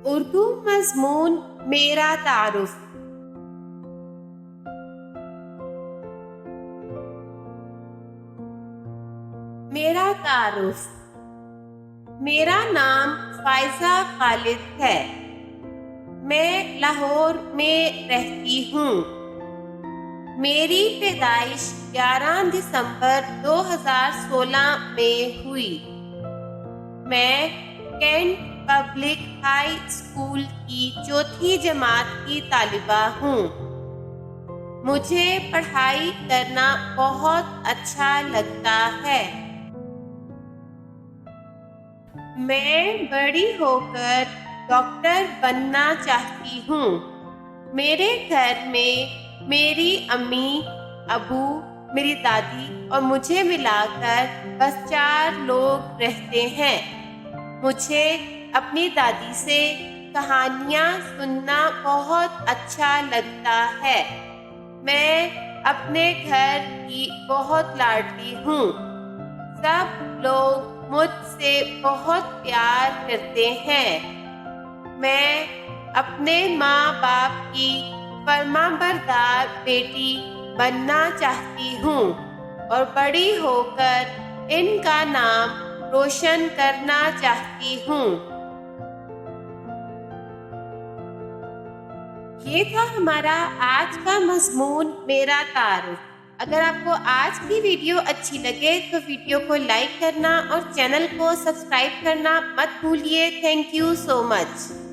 उर्दू मज़मून मेरा तारुफ। मेरा तारुफ। मेरा नाम फ़ाइज़ा खालिद है। मैं लाहौर में रहती हूँ। मेरी पैदाइश 11 दिसंबर 2016 में हुई। मैं कैंट पब्लिक हाई स्कूल की चौथी जमात की तालिबा हूँ। मुझे पढ़ाई करना बहुत अच्छा लगता है। मैं बड़ी होकर डॉक्टर बनना चाहती हूँ। मेरे घर में मेरी अम्मी, अबू, मेरी दादी और मुझे मिलाकर बस 4 लोग रहते हैं। मुझे अपनी दादी से कहानियाँ सुनना बहुत अच्छा लगता है। मैं अपने घर की बहुत लाडली हूँ। सब लोग मुझसे बहुत प्यार करते हैं। मैं अपने माँ बाप की फर्माबरदार बेटी बनना चाहती हूँ और बड़ी होकर इनका नाम रोशन करना चाहती हूँ। ये था हमारा आज का मज़मून मेरा तारुफ। अगर आपको आज की वीडियो अच्छी लगे तो वीडियो को लाइक करना और चैनल को सब्सक्राइब करना मत भूलिए। Thank you so much.